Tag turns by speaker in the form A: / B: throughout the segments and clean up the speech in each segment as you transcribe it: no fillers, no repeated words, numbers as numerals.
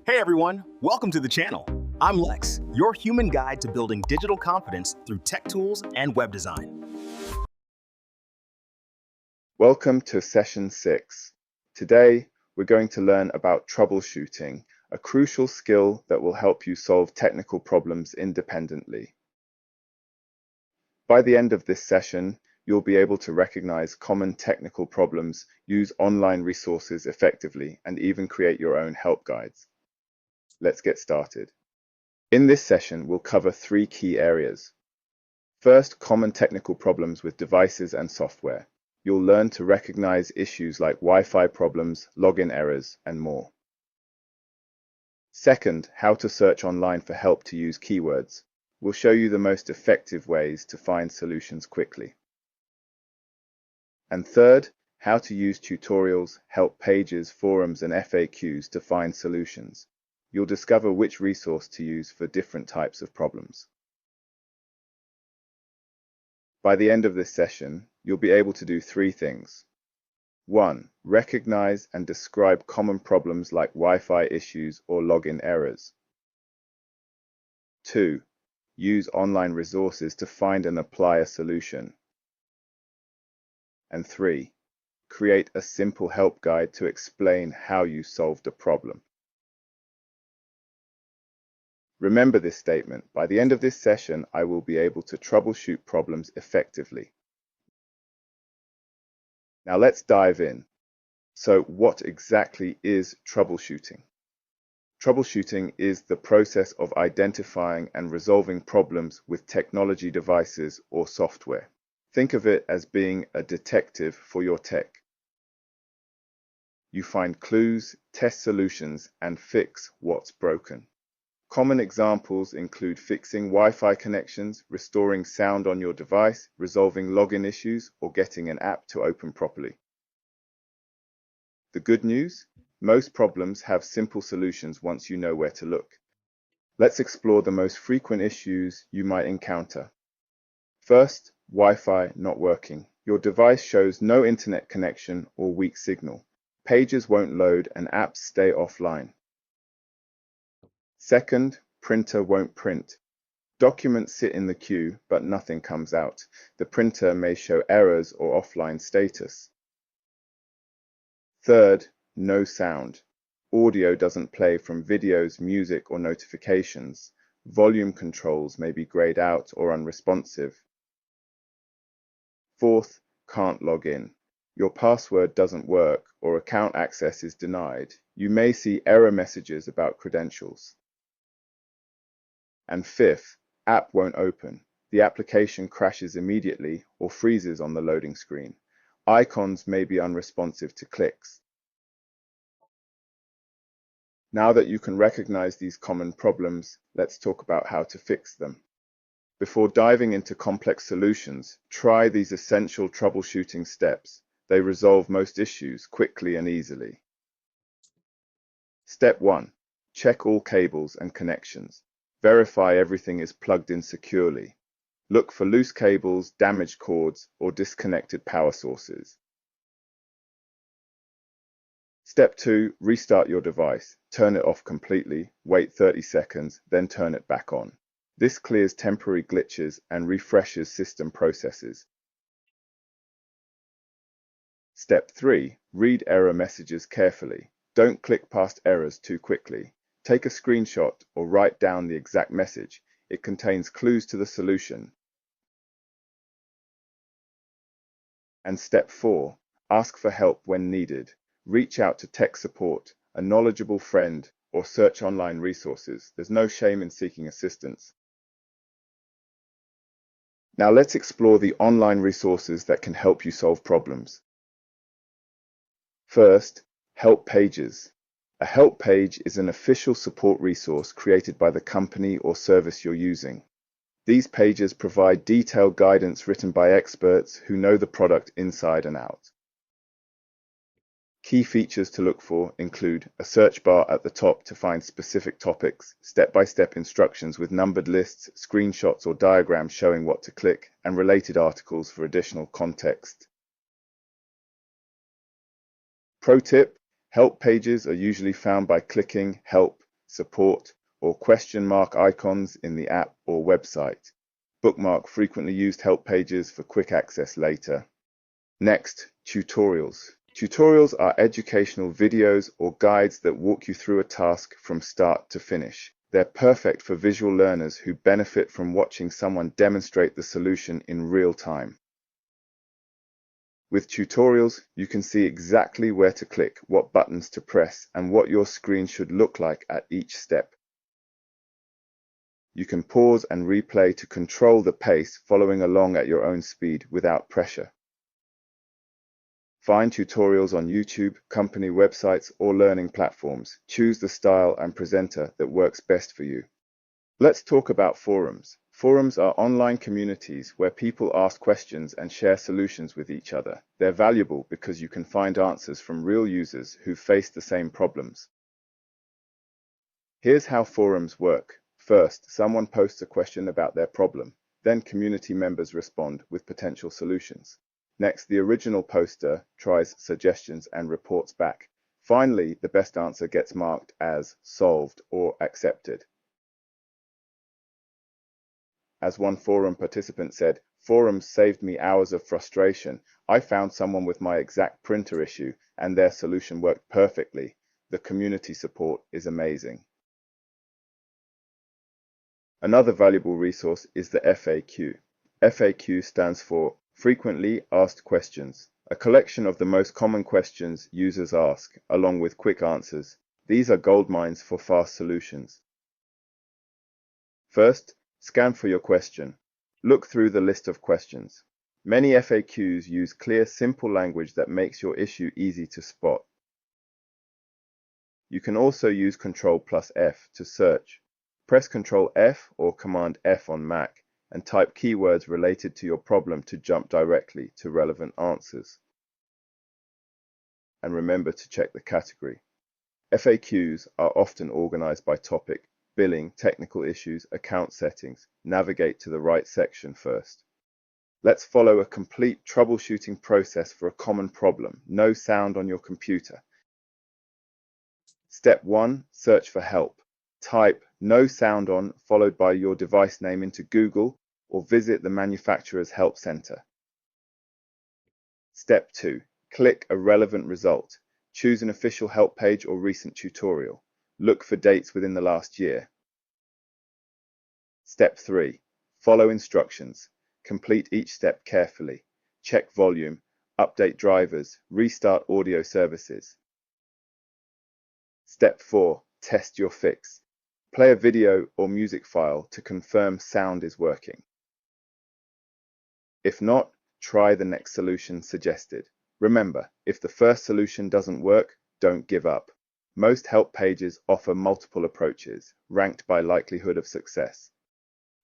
A: Hey everyone, welcome to the channel. I'm Lex, your human guide to building digital confidence through tech tools and web design.
B: Welcome to session 6. Today, we're going to learn about troubleshooting, a crucial skill that will help you solve technical problems independently. By the end of this session, you'll be able to recognize common technical problems, use online resources effectively, and even create your own help guides. Let's get started. In this session, we'll cover 3 key areas. First, common technical problems with devices and software. You'll learn to recognize issues like Wi-Fi problems, login errors, and more. Second, how to search online for help to use keywords. We'll show you the most effective ways to find solutions quickly. And third, how to use tutorials, help pages, forums, and FAQs to find solutions. You'll discover which resource to use for different types of problems. By the end of this session, you'll be able to do 3 things. 1. Recognize and describe common problems like Wi-Fi issues or login errors. 2. Use online resources to find and apply a solution. And 3. Create a simple help guide to explain how you solved a problem. Remember this statement. By the end of this session, I will be able to troubleshoot problems effectively. Now let's dive in. So what exactly is troubleshooting? Troubleshooting is the process of identifying and resolving problems with technology devices or software. Think of it as being a detective for your tech. You find clues, test solutions, and fix what's broken. Common examples include fixing Wi-Fi connections, restoring sound on your device, resolving login issues, or getting an app to open properly. The good news? Most problems have simple solutions once you know where to look. Let's explore the most frequent issues you might encounter. First, Wi-Fi not working. Your device shows no internet connection or weak signal. Pages won't load and apps stay offline. Second, printer won't print. Documents sit in the queue, but nothing comes out. The printer may show errors or offline status. Third, no sound. Audio doesn't play from videos, music, or notifications. Volume controls may be grayed out or unresponsive. Fourth, can't log in. Your password doesn't work or account access is denied. You may see error messages about credentials. And fifth, app won't open. The application crashes immediately or freezes on the loading screen. Icons may be unresponsive to clicks. Now that you can recognize these common problems, let's talk about how to fix them. Before diving into complex solutions, try these essential troubleshooting steps. They resolve most issues quickly and easily. Step 1. Check all cables and connections. Verify everything is plugged in securely. Look for loose cables, damaged cords, or disconnected power sources. Step 2. Restart your device. Turn it off completely, wait 30 seconds, then turn it back on. This clears temporary glitches and refreshes system processes. Step 3. Read error messages carefully. Don't click past errors too quickly. Take a screenshot or write down the exact message. It contains clues to the solution. And step 4. Ask for help when needed. Reach out to tech support, a knowledgeable friend, or search online resources. There's no shame in seeking assistance. Now let's explore the online resources that can help you solve problems. First, help pages. A help page is an official support resource created by the company or service you're using. These pages provide detailed guidance written by experts who know the product inside and out. Key features to look for include a search bar at the top to find specific topics, step-by-step instructions with numbered lists, screenshots or diagrams showing what to click, and related articles for additional context. Pro tip: help pages are usually found by clicking Help, support, or question mark icons in the app or website. Bookmark frequently used help pages for quick access later. Next, tutorials. Tutorials are educational videos or guides that walk you through a task from start to finish. They're perfect for visual learners who benefit from watching someone demonstrate the solution in real time. With tutorials, you can see exactly where to click, what buttons to press, and what your screen should look like at each step. You can pause and replay to control the pace, following along at your own speed without pressure. Find tutorials on YouTube, company websites, or learning platforms. Choose the style and presenter that works best for you. Let's talk about forums. Forums are online communities where people ask questions and share solutions with each other. They're valuable because you can find answers from real users who face the same problems. Here's how forums work. First, someone posts a question about their problem. Then community members respond with potential solutions. Next, the original poster tries suggestions and reports back. Finally, the best answer gets marked as solved or accepted. As one forum participant said, "Forums saved me hours of frustration. I found someone with my exact printer issue and their solution worked perfectly. The community support is amazing." Another valuable resource is the FAQ. FAQ stands for Frequently Asked Questions, a collection of the most common questions users ask, along with quick answers. These are goldmines for fast solutions. First, scan for your question. Look through the list of questions. Many FAQs use clear, simple language that makes your issue easy to spot. You can also use Ctrl+F to search. Press Ctrl+F or Command F on Mac and type keywords related to your problem to jump directly to relevant answers. And remember to check the category. FAQs are often organized by topic: billing, technical issues, account settings. Navigate to the right section first. Let's follow a complete troubleshooting process for a common problem: no sound on your computer. Step 1. Search for help. Type "no sound on" followed by your device name into Google or visit the manufacturer's help center. Step 2. Click a relevant result. Choose an official help page or recent tutorial. Look for dates within the last year. Step 3. Follow instructions. Complete each step carefully. Check volume, update drivers, restart audio services. Step 4. Test your fix. Play a video or music file to confirm sound is working. If not, try the next solution suggested. Remember, if the first solution doesn't work, don't give up. Most help pages offer multiple approaches, ranked by likelihood of success.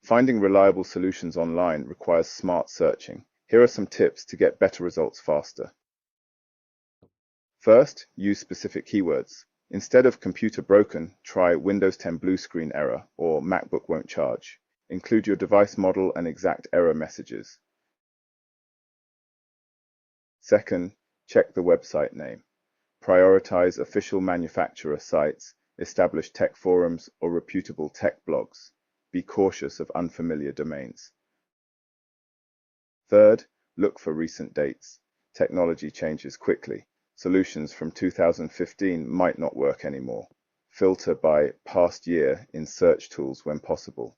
B: Finding reliable solutions online requires smart searching. Here are some tips to get better results faster. First, use specific keywords. Instead of "computer broken", try "Windows 10 blue screen error" or "MacBook won't charge". Include your device model and exact error messages. Second, check the website name. Prioritize official manufacturer sites, established tech forums, or reputable tech blogs. Be cautious of unfamiliar domains. Third, look for recent dates. Technology changes quickly. Solutions from 2015 might not work anymore. Filter by past year in search tools when possible.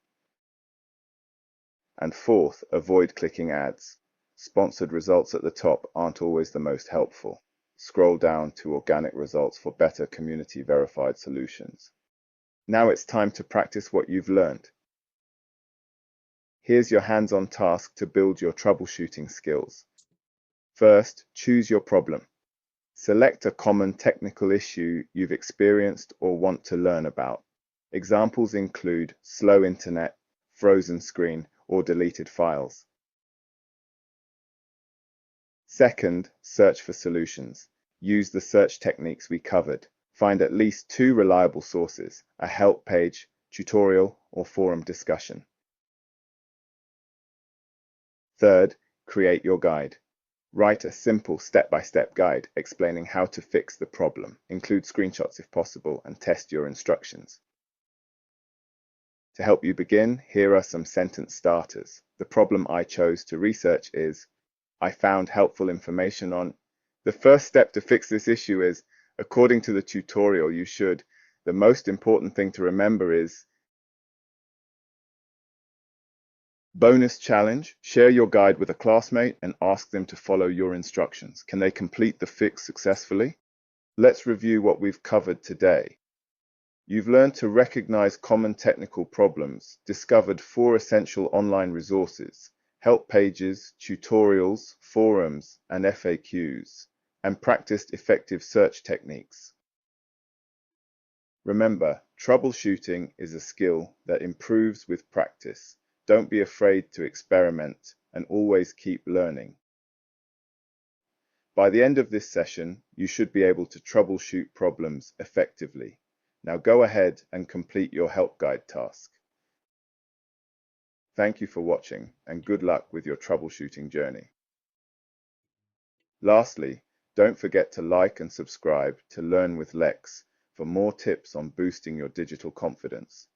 B: And fourth, avoid clicking ads. Sponsored results at the top aren't always the most helpful. Scroll down to organic results for better community-verified solutions. Now it's time to practice what you've learned. Here's your hands-on task to build your troubleshooting skills. First, choose your problem. Select a common technical issue you've experienced or want to learn about. Examples include slow internet, frozen screen, or deleted files. Second, search for solutions. Use the search techniques we covered. Find at least 2 reliable sources: a help page, tutorial, or forum discussion. Third, create your guide. Write a simple step-by-step guide explaining how to fix the problem. Include screenshots if possible and test your instructions. To help you begin, here are some sentence starters. The problem I chose to research is, I found helpful information on. The first step to fix this issue is, according to the tutorial, you should. The most important thing to remember is, bonus challenge, share your guide with a classmate and ask them to follow your instructions. Can they complete the fix successfully? Let's review what we've covered today. You've learned to recognize common technical problems, discovered 4 essential online resources, help pages, tutorials, forums, and FAQs, and practiced effective search techniques. Remember, troubleshooting is a skill that improves with practice. Don't be afraid to experiment and always keep learning. By the end of this session, you should be able to troubleshoot problems effectively. Now go ahead and complete your help guide task. Thank you for watching and good luck with your troubleshooting journey. Lastly, don't forget to like and subscribe to Learn with Leks for more tips on boosting your digital confidence.